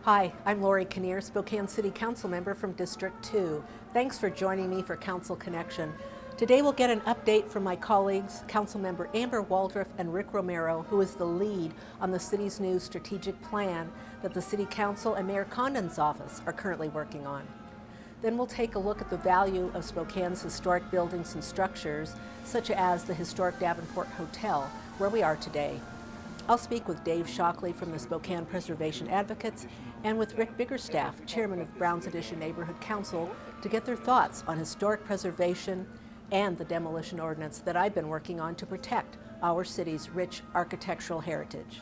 Hi, I'm Lori Kinnear, Spokane City Council member from District 2. Thanks for joining me for Council Connection. Today we'll get an update from my colleagues, Councilmember Amber Waldrop and Rick Romero, who is the lead on the city's new strategic plan that the City Council and Mayor Condon's office are currently working on. Then we'll take a look at the value of Spokane's historic buildings and structures, such as the historic Davenport Hotel, where we are today. I'll speak with Dave Shockley from the Spokane Preservation Advocates and with Rick Biggerstaff, chairman of Browns Addition Neighborhood Council, to get their thoughts on historic preservation and the demolition ordinance that I've been working on to protect our city's rich architectural heritage.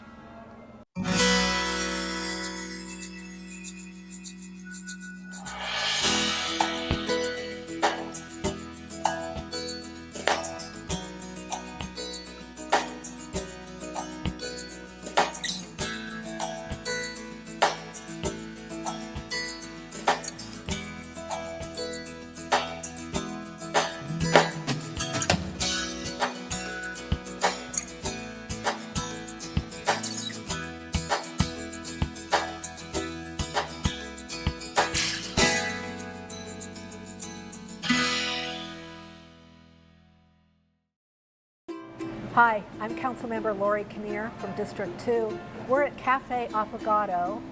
Hi, I'm Councilmember Lori Kinnear from District 2. We're at Cafe Affogato,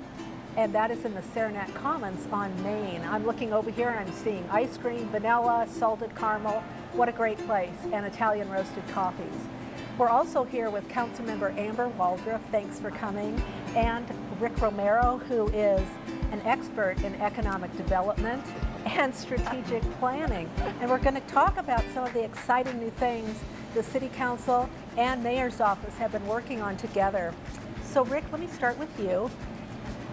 and that is in the Saranac Commons on Main. I'm looking over here and I'm seeing ice cream, vanilla, salted caramel. What a great place, and Italian roasted coffees. We're also here with Councilmember Amber Waldrop, thanks for coming, and Rick Romero, who is an expert in economic development and strategic planning. And we're going to talk about some of the exciting new things the City Council and Mayor's Office have been working on together. So Rick, let me start with you.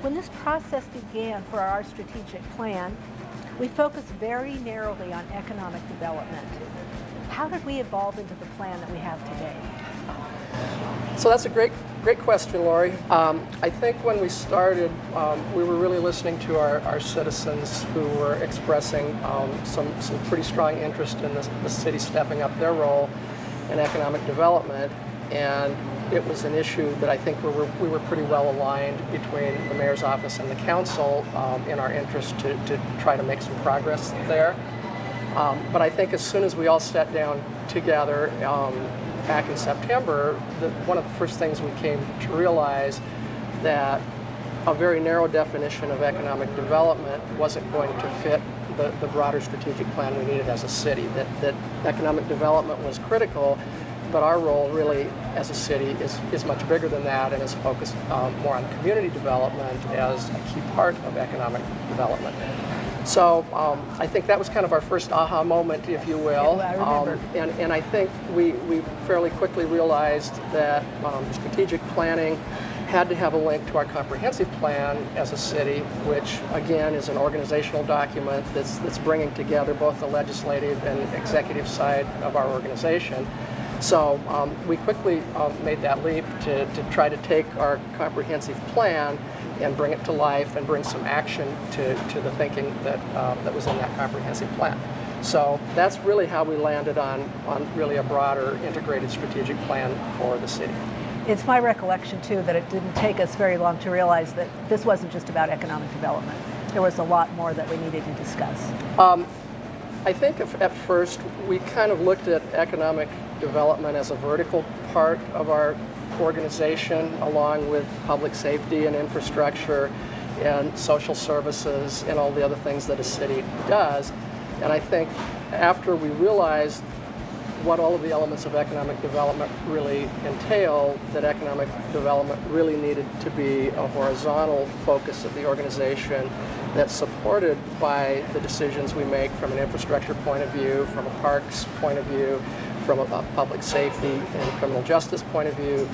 When this process began for our strategic plan, we focused very narrowly on economic development. How did we evolve into the plan that we have today? So that's a great question, Lori. I think when we started, we were really listening to our citizens who were expressing some pretty strong interest in the city stepping up their role in economic development, and it was an issue that I think we were pretty well aligned between the Mayor's Office and the Council in our interest to try to make some progress there. But I think as soon as we all sat down together back in September, one of the first things we came to realize that a very narrow definition of economic development wasn't going to fit the broader strategic plan we needed as a city, that economic development was critical, but our role really as a city is much bigger than that and is focused more on community development as a key part of economic development. So I think that was kind of our first aha moment, if you will. Yeah, I remember. And I think we fairly quickly realized that strategic planning had to have a link to our comprehensive plan as a city, which again is an organizational document that's bringing together both the legislative and executive side of our organization. So we quickly made that leap to try to take our comprehensive plan and bring it to life and bring some action to the thinking that was in that comprehensive plan. So that's really how we landed on really a broader integrated strategic plan for the city. It's my recollection too that it didn't take us very long to realize that this wasn't just about economic development. There was a lot more that we needed to discuss. I think at first we kind of looked at economic development as a vertical part of our organization, along with public safety and infrastructure and social services and all the other things that a city does. And I think after we realized what all of the elements of economic development really entail, that economic development really needed to be a horizontal focus of the organization that's supported by the decisions we make from an infrastructure point of view, from a parks point of view, from a public safety and criminal justice point of view.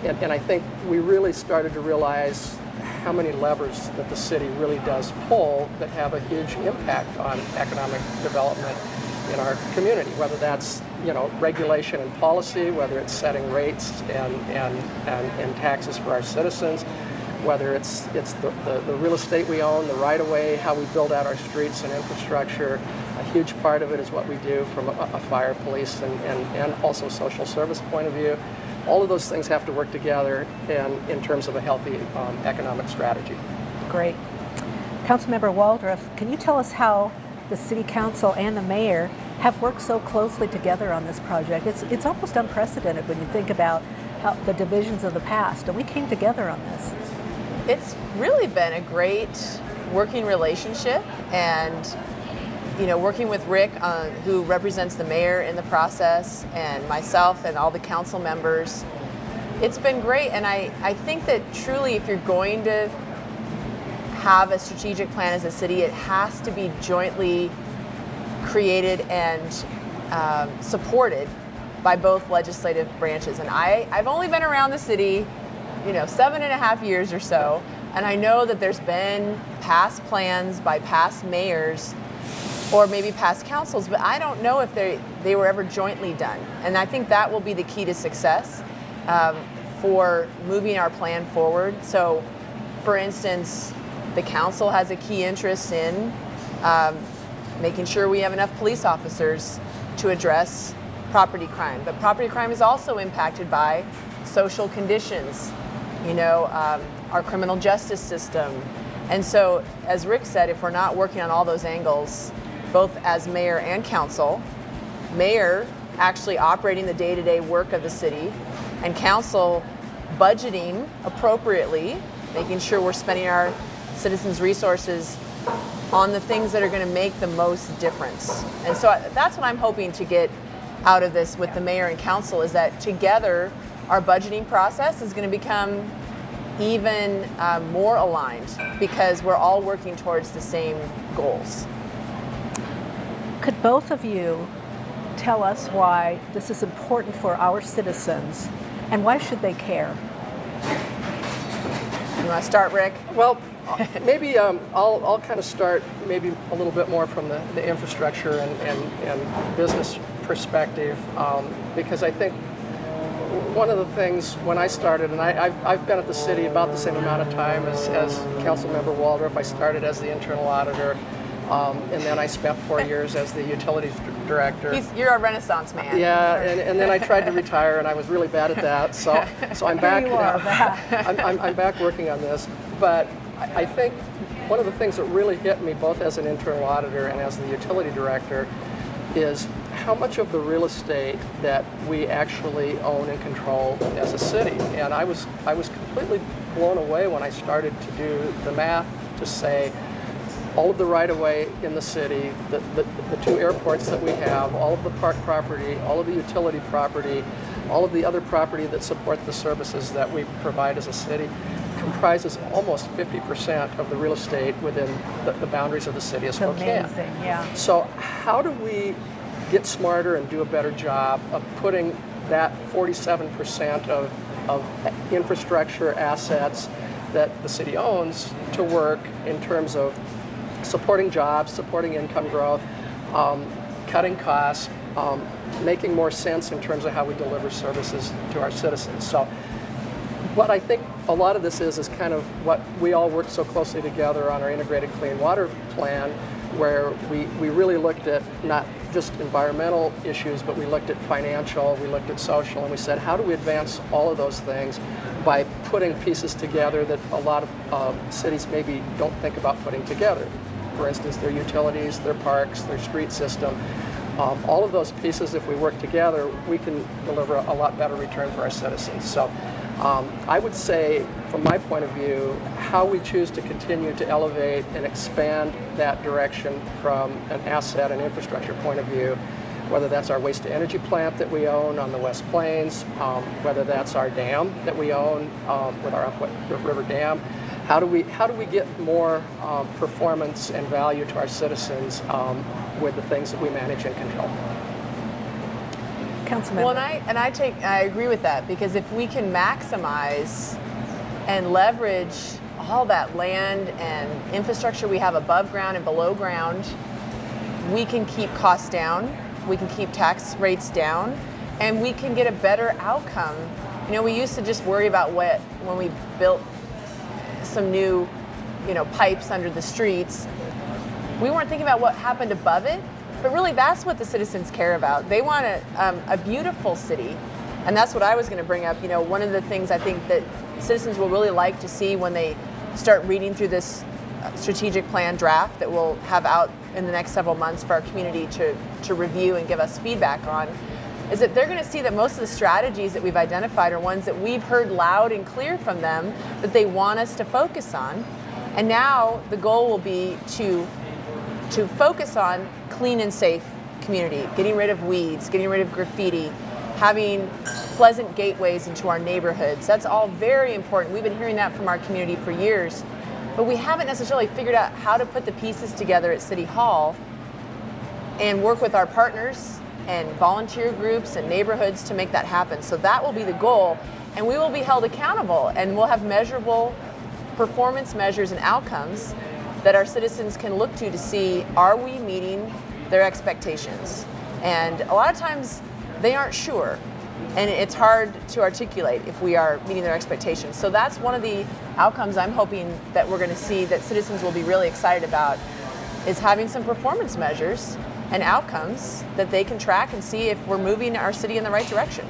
And I think we really started to realize how many levers that the city really does pull that have a huge impact on economic development in our community, whether that's regulation and policy, whether it's setting rates and taxes for our citizens, whether it's the real estate we own, the right-of-way, how we build out our streets and infrastructure. A huge part of it is what we do from a fire, police, and also social service point of view. All of those things have to work together in terms of a healthy economic strategy. Great. Councilmember Waldrop, can you tell us how the City Council and the Mayor have worked so closely together on this project? It's almost unprecedented when you think about how the divisions of the past, and we came together on this. It's really been a great working relationship, and working with Rick, who represents the mayor in the process, and myself and all the council members. It's been great, and I think that truly if you're going to have a strategic plan as a city, it has to be jointly created and supported by both legislative branches. And I've only been around the city, 7.5 years or so, and I know that there's been past plans by past mayors or maybe past councils, but I don't know if they were ever jointly done. And I think that will be the key to success for moving our plan forward. So, for instance, the council has a key interest in making sure we have enough police officers to address property crime. But property crime is also impacted by social conditions, our criminal justice system. And so, as Rick said, if we're not working on all those angles, both as mayor and council, mayor actually operating the day-to-day work of the city, and council budgeting appropriately, making sure we're spending our citizens' resources on the things that are going to make the most difference. And so that's what I'm hoping to get out of this with the mayor and council, is that together our budgeting process is going to become even more aligned, because we're all working towards the same goals. Could both of you tell us why this is important for our citizens, and why should they care? You want to start, Rick? Well, maybe I'll kind of start maybe a little bit more from the infrastructure and business perspective, because I think one of the things when I started, and I've been at the city about the same amount of time as Councilmember Waldrop. I started as the internal auditor, and then I spent 4 years as the utilities director. You're a Renaissance man. Yeah, and then I tried to retire, and I was really bad at that. So I'm back. Here you are, back. I'm back working on this. But I think one of the things that really hit me, both as an internal auditor and as the utility director, is how much of the real estate that we actually own and control as a city. And I was completely blown away when I started to do the math to say all of the right-of-way in the city, the two airports that we have, all of the park property, all of the utility property, all of the other property that support the services that we provide as a city, comprises almost 50% of the real estate within the boundaries of the city of Spokane. Amazing, yeah. So how do we get smarter and do a better job of putting that 47% of infrastructure assets that the city owns to work in terms of supporting jobs, supporting income growth, cutting costs, making more sense in terms of how we deliver services to our citizens. So what I think a lot of this is kind of what we all worked so closely together on our integrated clean water plan, where we really looked at not just environmental issues, but we looked at financial, we looked at social, and we said, how do we advance all of those things by putting pieces together that a lot of cities maybe don't think about putting together. For instance, their utilities, their parks, their street system. All of those pieces, if we work together, we can deliver a lot better return for our citizens. So I would say, from my point of view, how we choose to continue to elevate and expand that direction from an asset and infrastructure point of view, whether that's our waste to energy plant that we own on the West Plains, whether that's our dam that we own with our Upriver Dam. How do we get more performance and value to our citizens with the things that we manage and control? Councilmember. Well, I agree with that, because if we can maximize and leverage all that land and infrastructure we have above ground and below ground, we can keep costs down, we can keep tax rates down, and we can get a better outcome. We used to just worry about when we built some new, pipes under the streets. We weren't thinking about what happened above it, but really that's what the citizens care about. They want a beautiful city, and that's what I was going to bring up. One of the things I think that citizens will really like to see when they start reading through this strategic plan draft that we'll have out in the next several months for our community to review and give us feedback on, is that they're going to see that most of the strategies that we've identified are ones that we've heard loud and clear from them that they want us to focus on. And now the goal will be to focus on clean and safe community, getting rid of weeds, getting rid of graffiti, having pleasant gateways into our neighborhoods. That's all very important. We've been hearing that from our community for years, but we haven't necessarily figured out how to put the pieces together at City Hall and work with our partners and volunteer groups and neighborhoods to make that happen. So that will be the goal, and we will be held accountable, and we'll have measurable performance measures and outcomes that our citizens can look to see, are we meeting their expectations? And a lot of times they aren't sure, and it's hard to articulate if we are meeting their expectations. So that's one of the outcomes I'm hoping that we're going to see that citizens will be really excited about, is having some performance measures and outcomes that they can track and see if we're moving our city in the right direction.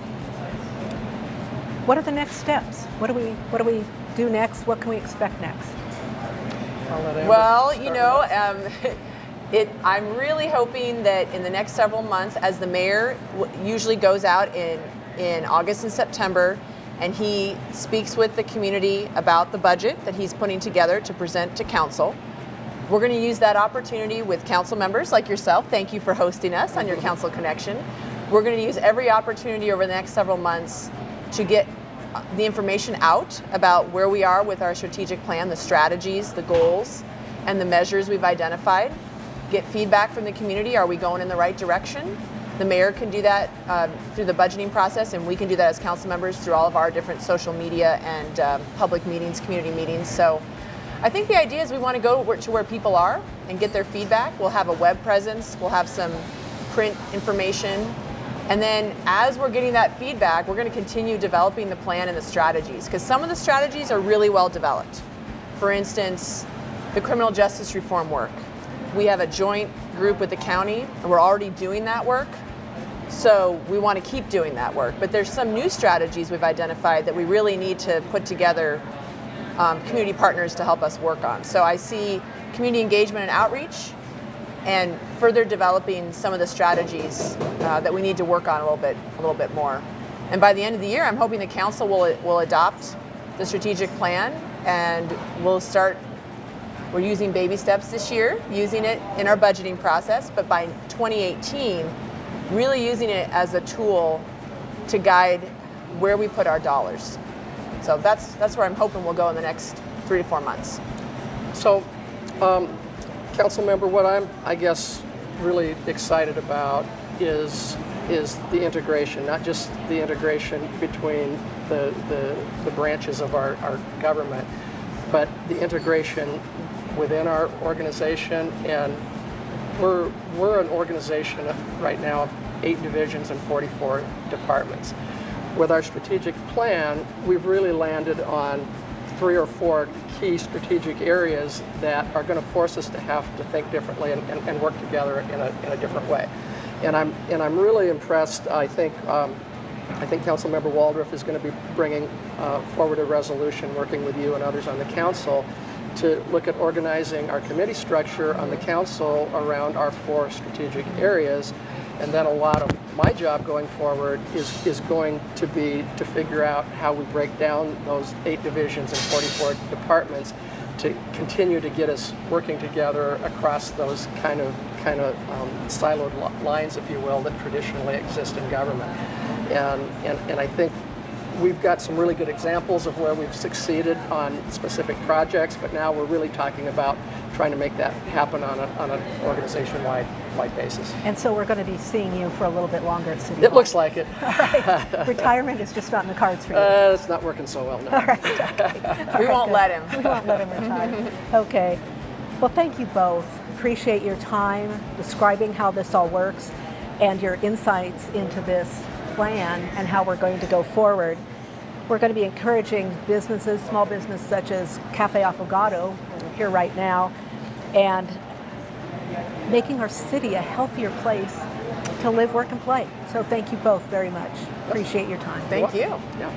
What are the next steps? What do we do next? What can we expect next? I'll let Amber Well, start you with know, that. I'm really hoping that in the next several months, as the mayor usually goes out in August and September, and he speaks with the community about the budget that he's putting together to present to council, we're going to use that opportunity with council members like yourself. Thank you for hosting us on your Council Connection. We're going to use every opportunity over the next several months to get the information out about where we are with our strategic plan, the strategies, the goals, and the measures we've identified. Get feedback from the community. Are we going in the right direction? The mayor can do that through the budgeting process, and we can do that as council members through all of our different social media and public meetings, community meetings. So I think the idea is we want to go to where people are and get their feedback. We'll have a web presence. We'll have some print information. And then as we're getting that feedback, we're going to continue developing the plan and the strategies, because some of the strategies are really well developed. For instance, the criminal justice reform work. We have a joint group with the county, and we're already doing that work. So we want to keep doing that work. But there's some new strategies we've identified that we really need to put together community partners to help us work on. So I see community engagement and outreach, and further developing some of the strategies that we need to work on a little bit more. And by the end of the year, I'm hoping the council will adopt the strategic plan, and we're using baby steps this year, using it in our budgeting process, but by 2018, really using it as a tool to guide where we put our dollars. So that's where I'm hoping we'll go in the next 3 to 4 months. So, council member, what I'm, I guess, really excited about is the integration, not just the integration between the branches of our government, but the integration within our organization. And we're an organization right now of 8 divisions and 44 departments. With our strategic plan, we've really landed on 3 or 4 key strategic areas that are going to force us to have to think differently and work together in a different way. And I'm really impressed. I think Councilmember Waldorf is going to be bringing forward a resolution, working with you and others on the council, to look at organizing our committee structure on the council around our 4 strategic areas. And then a lot of my job going forward is going to be to figure out how we break down those 8 divisions and 44 departments to continue to get us working together across those kind of siloed lines, if you will, that traditionally exist in government. And I think we've got some really good examples of where we've succeeded on specific projects, but now we're really talking about trying to make that happen on an organization-wide basis. And so we're going to be seeing you for a little bit longer at City Hall. It looks like it. All right. Retirement is just not in the cards for you. It's not working so well now. All right. Okay. We won't let him. We won't let him retire. Okay. Well, thank you both. Appreciate your time describing how this all works and your insights into this plan and how we're going to go forward. We're going to be encouraging businesses, small business such as Cafe Affogato, here right now, and making our city a healthier place to live, work, and play. So thank you both very much. Appreciate your time. Thank you. Yeah.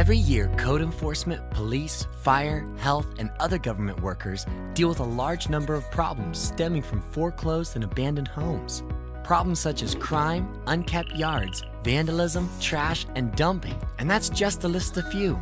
Every year, code enforcement, police, fire, health, and other government workers deal with a large number of problems stemming from foreclosed and abandoned homes. Problems such as crime, unkept yards, vandalism, trash, and dumping. And that's just to list a few.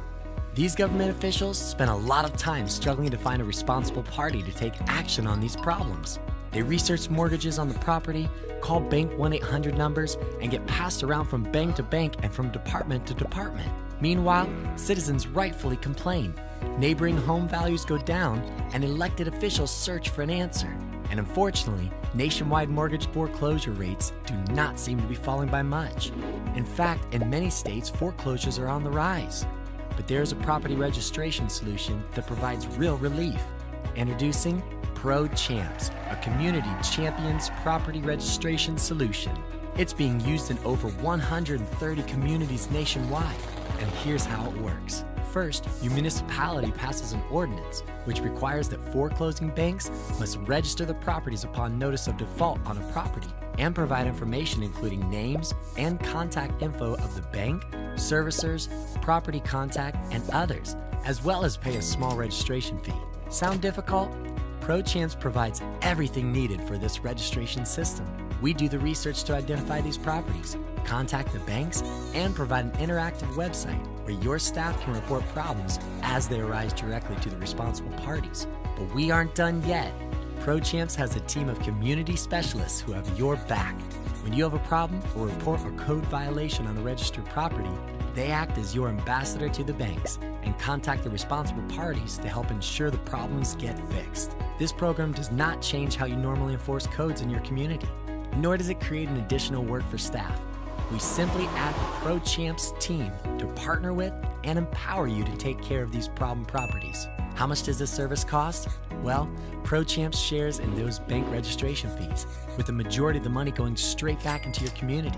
These government officials spend a lot of time struggling to find a responsible party to take action on these problems. They research mortgages on the property, call bank 1-800 numbers, and get passed around from bank to bank and from department to department. Meanwhile, citizens rightfully complain. Neighboring home values go down, and elected officials search for an answer. And unfortunately, nationwide mortgage foreclosure rates do not seem to be falling by much. In fact, in many states, foreclosures are on the rise. But there is a property registration solution that provides real relief. Introducing ProChamps, a community champions property registration solution. It's being used in over 130 communities nationwide. And here's how it works. First, your municipality passes an ordinance which requires that foreclosing banks must register the properties upon notice of default on a property and provide information including names and contact info of the bank, servicers, property contact, and others, as well as pay a small registration fee. Sound difficult? ProChamps provides everything needed for this registration system. We do the research to identify these properties, contact the banks, and provide an interactive website where your staff can report problems as they arise directly to the responsible parties. But we aren't done yet. ProChamps has a team of community specialists who have your back. When you have a problem or report a code violation on a registered property, they act as your ambassador to the banks and contact the responsible parties to help ensure the problems get fixed. This program does not change how you normally enforce codes in your community, nor does it create an additional work for staff. We simply add the ProChamps team to partner with and empower you to take care of these problem properties. How much does this service cost? Well, ProChamps shares in those bank registration fees, with the majority of the money going straight back into your community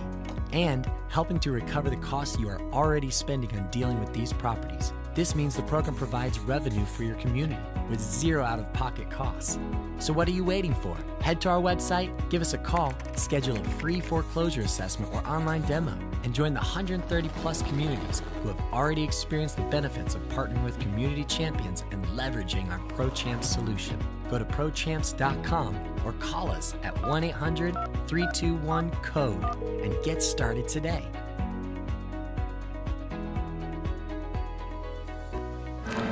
and helping to recover the costs you are already spending on dealing with these properties. This means the program provides revenue for your community with zero out-of-pocket costs. So what are you waiting for? Head to our website, give us a call, schedule a free foreclosure assessment or online demo, and join the 130 plus communities who have already experienced the benefits of partnering with community champions and leveraging our ProChamps solution. Go to ProChamps.com or call us at 1-800-321-CODE and get started today.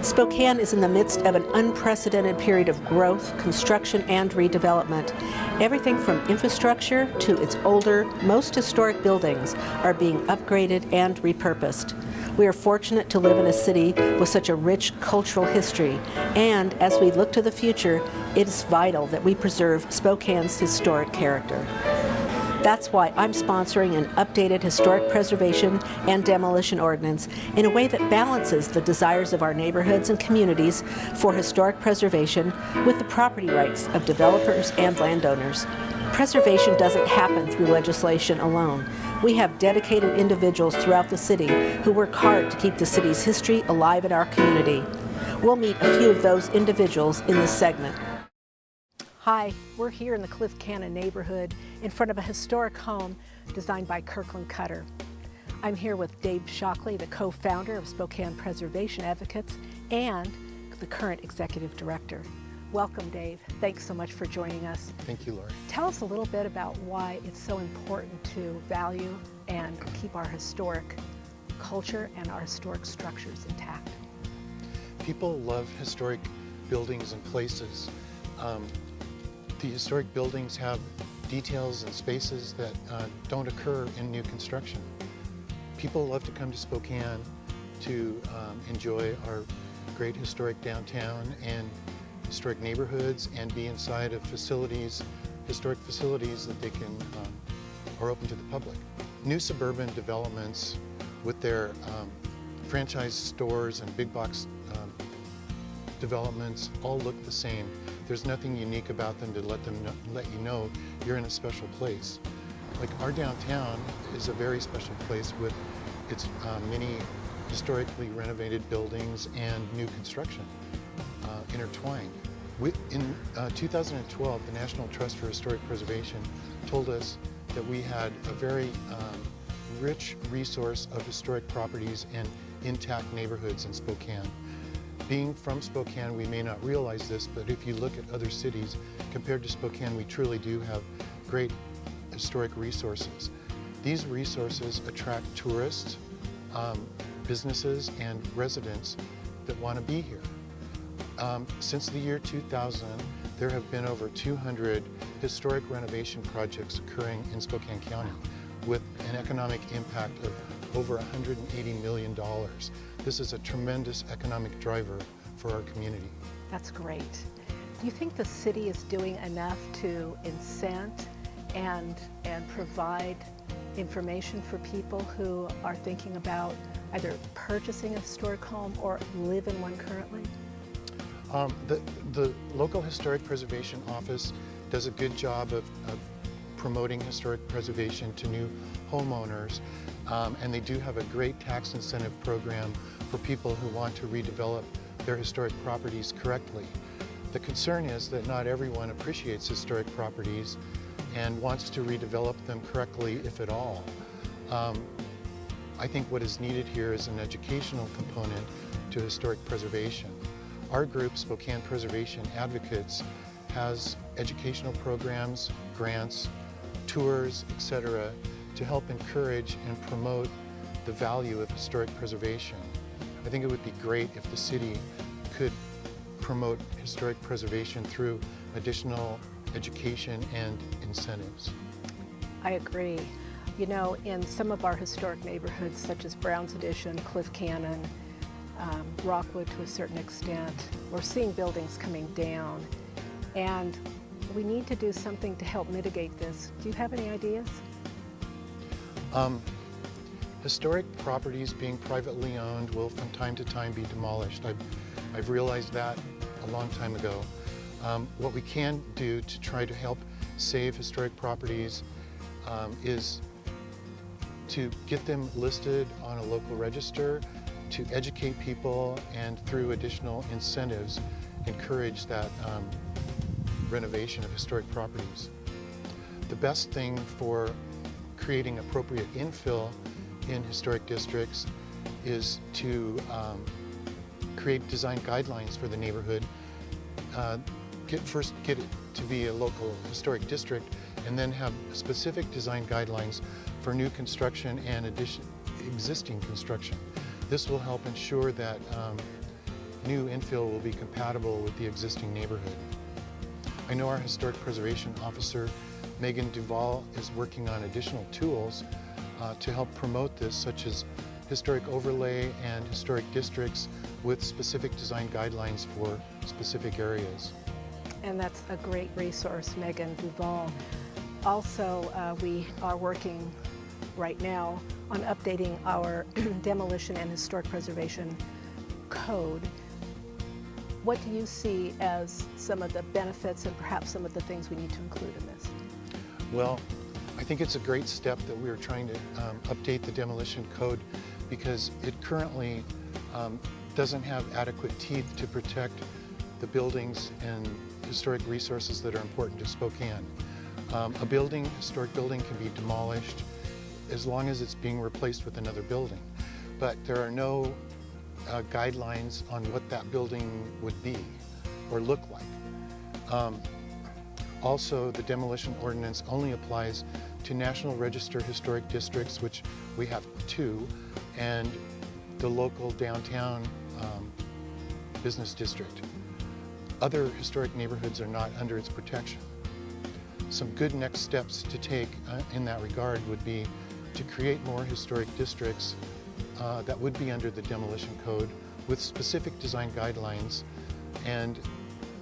Spokane is in the midst of an unprecedented period of growth, construction, and redevelopment. Everything from infrastructure to its older, most historic buildings are being upgraded and repurposed. We are fortunate to live in a city with such a rich cultural history, and as we look to the future, it is vital that we preserve Spokane's historic character. That's why I'm sponsoring an updated historic preservation and demolition ordinance in a way that balances the desires of our neighborhoods and communities for historic preservation with the property rights of developers and landowners. Preservation doesn't happen through legislation alone. We have dedicated individuals throughout the city who work hard to keep the city's history alive in our community. We'll meet a few of those individuals in this segment. Hi, we're here in the Cliff Cannon neighborhood in front of a historic home designed by Kirkland Cutter. I'm here with Dave Shockley, the co-founder of Spokane Preservation Advocates and the current executive director. Welcome, Dave. Thanks so much for joining us. Thank you, Lori. Tell us a little bit about why it's so important to value and keep our historic culture and our historic structures intact. People love historic buildings and places. The historic buildings have details and spaces that don't occur in new construction. People love to come to Spokane to enjoy our great historic downtown and historic neighborhoods and be inside of facilities, historic facilities that they can are open to the public. New suburban developments with their franchise stores and big box developments all look the same. There's nothing unique about them to let you know you're in a special place. Like our downtown is a very special place with its many historically renovated buildings and new construction intertwined. In 2012, the National Trust for Historic Preservation told us that we had a very rich resource of historic properties and intact neighborhoods in Spokane. Being from Spokane, we may not realize this, but if you look at other cities, compared to Spokane, we truly do have great historic resources. These resources attract tourists, businesses, and residents that want to be here. Since the year 2000, there have been over 200 historic renovation projects occurring in Spokane County with an economic impact of over $180 million. This is a tremendous economic driver for our community. That's great. Do you think the city is doing enough to incent and provide information for people who are thinking about either purchasing a historic home or live in one currently? The local historic preservation office does a good job of promoting historic preservation to new homeowners, and they do have a great tax incentive program for people who want to redevelop their historic properties correctly. The concern is that not everyone appreciates historic properties and wants to redevelop them correctly, if at all. I think what is needed here is an educational component to historic preservation. Our group, Spokane Preservation Advocates, has educational programs, grants, tours, etc., to help encourage and promote the value of historic preservation. I think it would be great if the city could promote historic preservation through additional education and incentives. I agree. You know, in some of our historic neighborhoods, such as Brown's Addition, Cliff Cannon, Rockwood to a certain extent, we're seeing buildings coming down, and we need to do something to help mitigate this. Do you have any ideas? Historic properties being privately owned will from time to time be demolished. I've realized that a long time ago. What we can do to try to help save historic properties is to get them listed on a local register, to educate people, and through additional incentives, encourage that renovation of historic properties. The best thing for creating appropriate infill in historic districts is to create design guidelines for the neighborhood. First get it to be a local historic district, and then have specific design guidelines for new construction and existing construction. This will help ensure that new infill will be compatible with the existing neighborhood. I know our historic preservation officer, Megan Duval, is working on additional tools to help promote this, such as historic overlay and historic districts with specific design guidelines for specific areas. And that's a great resource, Megan Duval. Also, we are working right now on updating our demolition and historic preservation code. What do you see as some of the benefits and perhaps some of the things we need to include in this? Well, I think it's a great step that we are trying to update the demolition code, because it currently doesn't have adequate teeth to protect the buildings and historic resources that are important to Spokane. A historic building can be demolished as long as it's being replaced with another building, but there are no guidelines on what that building would be or look like. Also, the demolition ordinance only applies to National Register historic districts, which we have 2, and the local downtown business district. Other historic neighborhoods are not under its protection. Some good next steps to take in that regard would be to create more historic districts that would be under the demolition code with specific design guidelines, and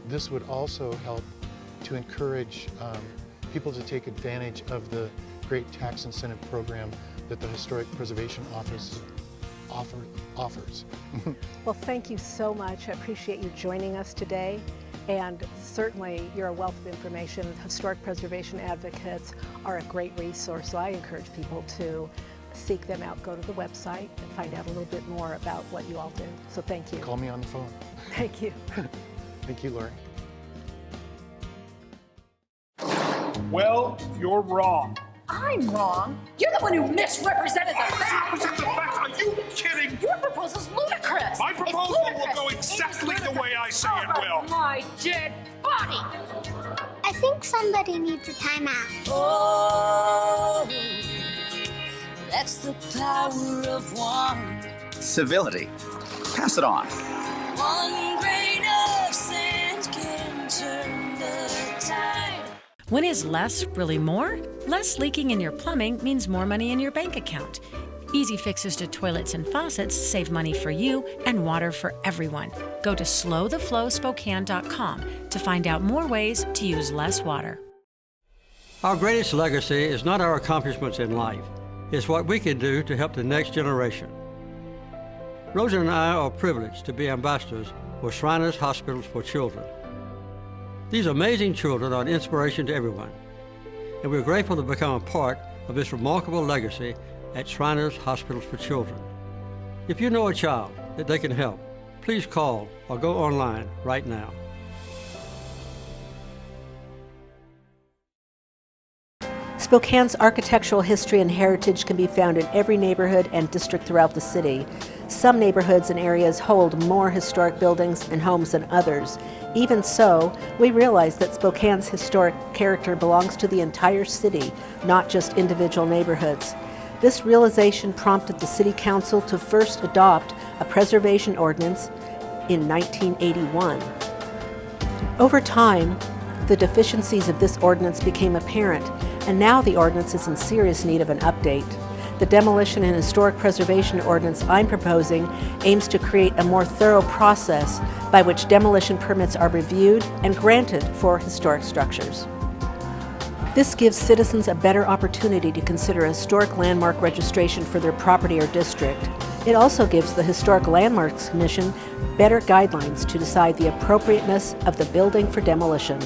this would also help to encourage people to take advantage of the great tax incentive program that the Historic Preservation Office offers. Well, thank you so much. I appreciate you joining us today. And certainly you're a wealth of information. Historic preservation advocates are a great resource, so I encourage people to seek them out, go to the website and find out a little bit more about what you all do. So thank you. Call me on the phone. Thank you. Thank you, Lori. Well, you're wrong. I'm wrong. You're the one who misrepresented the facts. Are you kidding? Your proposal's ludicrous. My It's proposal ludicrous. will go exactly the way I say it Over will. my dead body. I think somebody needs a timeout. Oh, that's the power of one. Civility. Pass it on. One grain of sand can turn the tide. When is less really more? Less leaking in your plumbing means more money in your bank account. Easy fixes to toilets and faucets save money for you and water for everyone. Go to slowtheflowspokane.com to find out more ways to use less water. Our greatest legacy is not our accomplishments in life. It's what we can do to help the next generation. Rosa and I are privileged to be ambassadors for Shriners Hospitals for Children. These amazing children are an inspiration to everyone, and we're grateful to become a part of this remarkable legacy at Shriners Hospitals for Children. If you know a child that they can help, please call or go online right now. Spokane's architectural history and heritage can be found in every neighborhood and district throughout the city. Some neighborhoods and areas hold more historic buildings and homes than others. Even so, we realize that Spokane's historic character belongs to the entire city, not just individual neighborhoods. This realization prompted the City Council to first adopt a preservation ordinance in 1981. Over time, the deficiencies of this ordinance became apparent, and now the ordinance is in serious need of an update. The Demolition and Historic Preservation Ordinance I'm proposing aims to create a more thorough process by which demolition permits are reviewed and granted for historic structures. This gives citizens a better opportunity to consider a historic landmark registration for their property or district. It also gives the Historic Landmarks Commission better guidelines to decide the appropriateness of the building for demolition.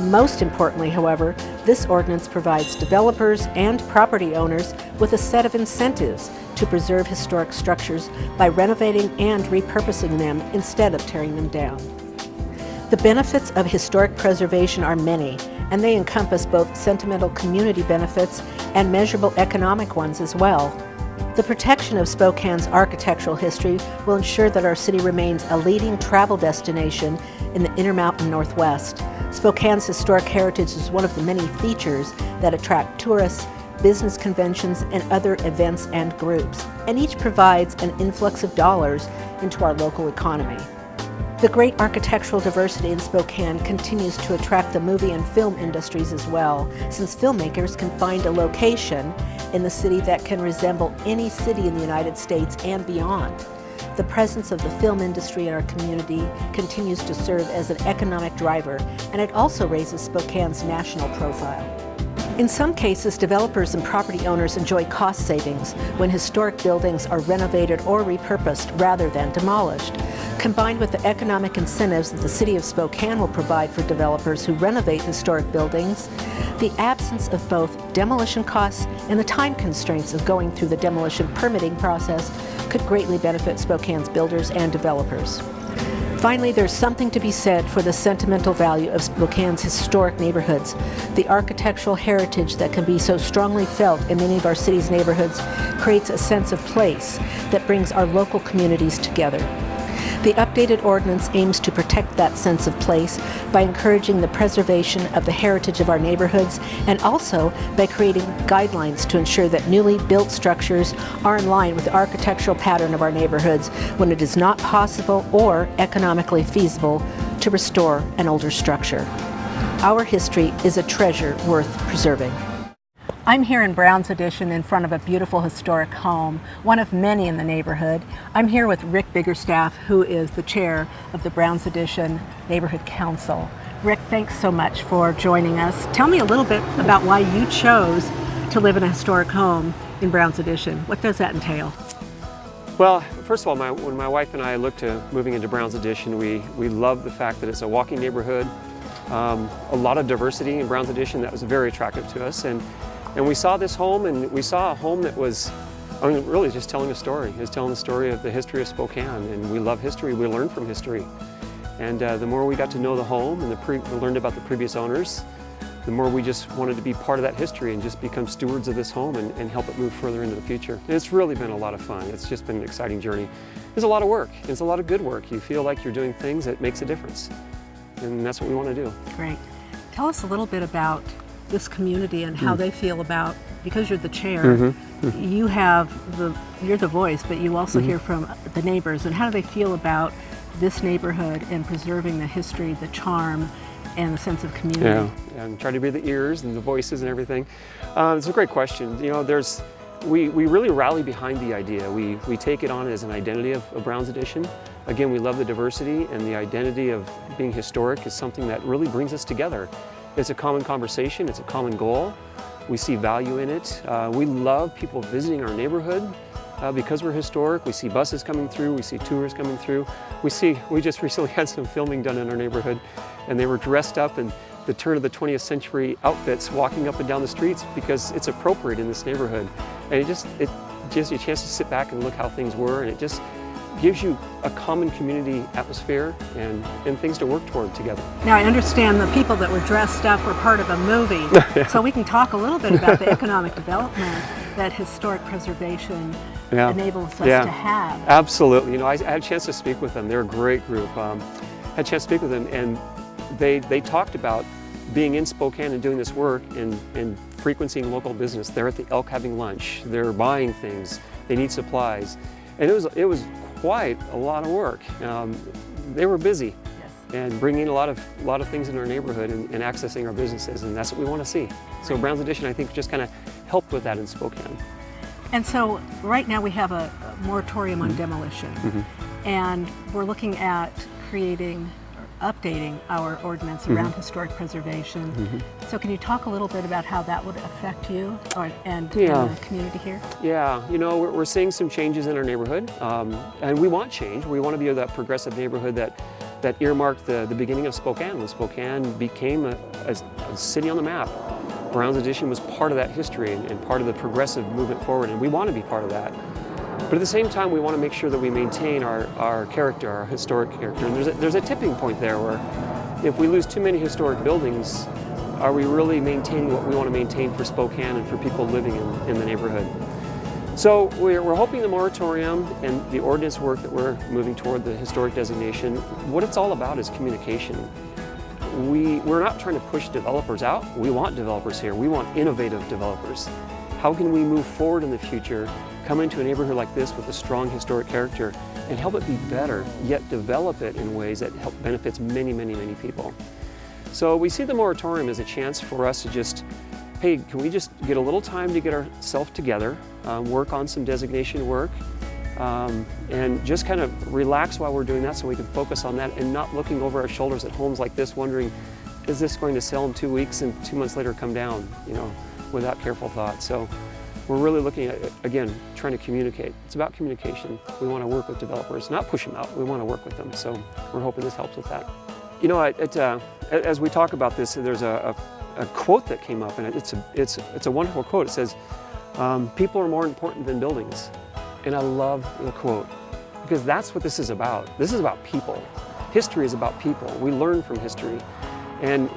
Most importantly, however, this ordinance provides developers and property owners with a set of incentives to preserve historic structures by renovating and repurposing them instead of tearing them down. The benefits of historic preservation are many, and they encompass both sentimental community benefits and measurable economic ones as well. The protection of Spokane's architectural history will ensure that our city remains a leading travel destination in the Intermountain Northwest. Spokane's historic heritage is one of the many features that attract tourists, business conventions, and other events and groups, and each provides an influx of dollars into our local economy. The great architectural diversity in Spokane continues to attract the movie and film industries as well, since filmmakers can find a location in the city that can resemble any city in the United States and beyond. The presence of the film industry in our community continues to serve as an economic driver, and it also raises Spokane's national profile. In some cases, developers and property owners enjoy cost savings when historic buildings are renovated or repurposed rather than demolished. Combined with the economic incentives that the City of Spokane will provide for developers who renovate historic buildings, the absence of both demolition costs and the time constraints of going through the demolition permitting process could greatly benefit Spokane's builders and developers. Finally, there's something to be said for the sentimental value of Spokane's historic neighborhoods. The architectural heritage that can be so strongly felt in many of our city's neighborhoods creates a sense of place that brings our local communities together. The updated ordinance aims to protect that sense of place by encouraging the preservation of the heritage of our neighborhoods and also by creating guidelines to ensure that newly built structures are in line with the architectural pattern of our neighborhoods when it is not possible or economically feasible to restore an older structure. Our history is a treasure worth preserving. I'm here in Brown's Addition in front of a beautiful historic home, one of many in the neighborhood. I'm here with Rick Biggerstaff, who is the chair of the Brown's Addition Neighborhood Council. Rick, thanks so much for joining us. Tell me a little bit about why you chose to live in a historic home in Brown's Addition. What does that entail? Well, first of all, when my wife and I looked to moving into Brown's Addition, we love the fact that it's a walking neighborhood, a lot of diversity in Brown's Addition. That was very attractive to us. And we saw this home, and we saw a home that was, really just telling a story. It was telling the story of the history of Spokane, and we love history. We learn from history. And the more we got to know the home and learned about the previous owners, the more we just wanted to be part of that history and just become stewards of this home and help it move further into the future. And it's really been a lot of fun. It's just been an exciting journey. It's a lot of work. It's a lot of good work. You feel like you're doing things that makes a difference. And that's what we want to do. Great. Tell us a little bit about this community and how they feel about, because you're the chair, you're the voice, but you also hear from the neighbors. And how do they feel about this neighborhood and preserving the history, the charm, and the sense of community? Yeah, and try to be the ears and the voices and everything. It's a great question. You know, we really rally behind the idea. We take it on as an identity of Browns Addition. Again, we love the diversity, and the identity of being historic is something that really brings us together. It's a common conversation, it's a common goal. We see value in it. We love people visiting our neighborhood because we're historic. We see buses coming through, we see tours coming through. We just recently had some filming done in our neighborhood, and they were dressed up in the turn of the 20th century outfits walking up and down the streets because it's appropriate in this neighborhood. And it gives you a chance to sit back and look how things were, and it just gives you a common community atmosphere and things to work toward together. Now, I understand the people that were dressed up were part of a movie, so we can talk a little bit about the economic development that historic preservation enables us to have. Absolutely. You know, I had a chance to speak with them. They're a great group. Had a chance to speak with them, and they talked about being in Spokane and doing this work and frequenting local business. They're at the Elk having lunch. They're buying things. They need supplies. And it was quite a lot of work. They were busy and bringing a lot of things into our neighborhood and accessing our businesses, and that's what we want to see. So Browns Addition, I think, just kind of helped with that in Spokane. And so right now we have a moratorium on demolition, and we're looking at updating our ordinance around historic preservation. So can you talk a little bit about how that would affect you and the community here? Yeah, you know, we're seeing some changes in our neighborhood, and we want change. We want to be that progressive neighborhood that earmarked the beginning of Spokane, when Spokane became a city on the map. Browns Addition was part of that history and part of the progressive movement forward, and we want to be part of that. But at the same time, we want to make sure that we maintain our character, our historic character. And there's a tipping point there where if we lose too many historic buildings, are we really maintaining what we want to maintain for Spokane and for people living in the neighborhood? So we're hoping the moratorium and the ordinance work that we're moving toward, the historic designation, what it's all about is communication. We're not trying to push developers out. We want developers here. We want innovative developers. How can we move forward in the future, come into a neighborhood like this with a strong historic character and help it be better, yet develop it in ways that help benefits many, many, many people? So we see the moratorium as a chance for us to just, hey, can we just get a little time to get ourselves together, work on some designation work, and just kind of relax while we're doing that so we can focus on that and not looking over our shoulders at homes like this wondering, is this going to sell in 2 weeks and 2 months later come down, you know, without careful thought. So we're really looking at, again, trying to communicate. It's about communication. We want to work with developers, not push them out. We want to work with them. So we're hoping this helps with that. You know, as we talk about this, there's a quote that came up, and it's a wonderful quote. It says, people are more important than buildings. And I love the quote because that's what this is about. This is about people. History is about people. We learn from history. And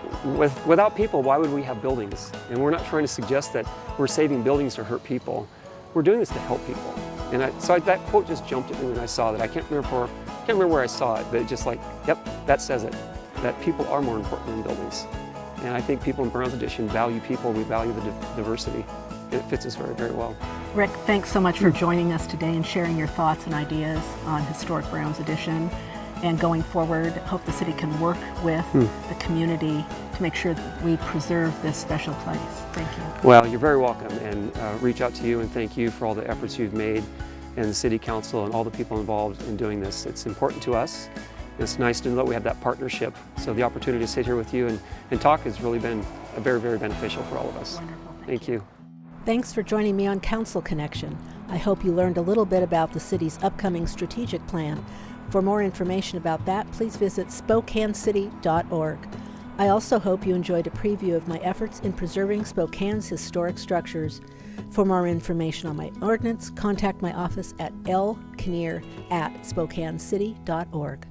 without people, why would we have buildings? And we're not trying to suggest that we're saving buildings to hurt people. We're doing this to help people. And so that quote just jumped at me when I saw that. I can't remember where I saw it, but it just like, yep, that says it. That people are more important than buildings. And I think people in Browns Addition value people. We value the diversity. It fits us very, very well. Rick, thanks so much for joining us today and sharing your thoughts and ideas on historic Browns Addition. And going forward, hope the city can work with the community to make sure that we preserve this special place. Thank you. Well, you're very welcome, and reach out to you and thank you for all the efforts you've made, and the City Council and all the people involved in doing this. It's important to us. It's nice to know that we have that partnership. So the opportunity to sit here with you and talk has really been very, very beneficial for all of us. Wonderful. Thank you. Thanks for joining me on Council Connection. I hope you learned a little bit about the city's upcoming strategic plan. For more information about that, please visit SpokaneCity.org. I also hope you enjoyed a preview of my efforts in preserving Spokane's historic structures. For more information on my ordinance, contact my office at lkinnear@SpokaneCity.org.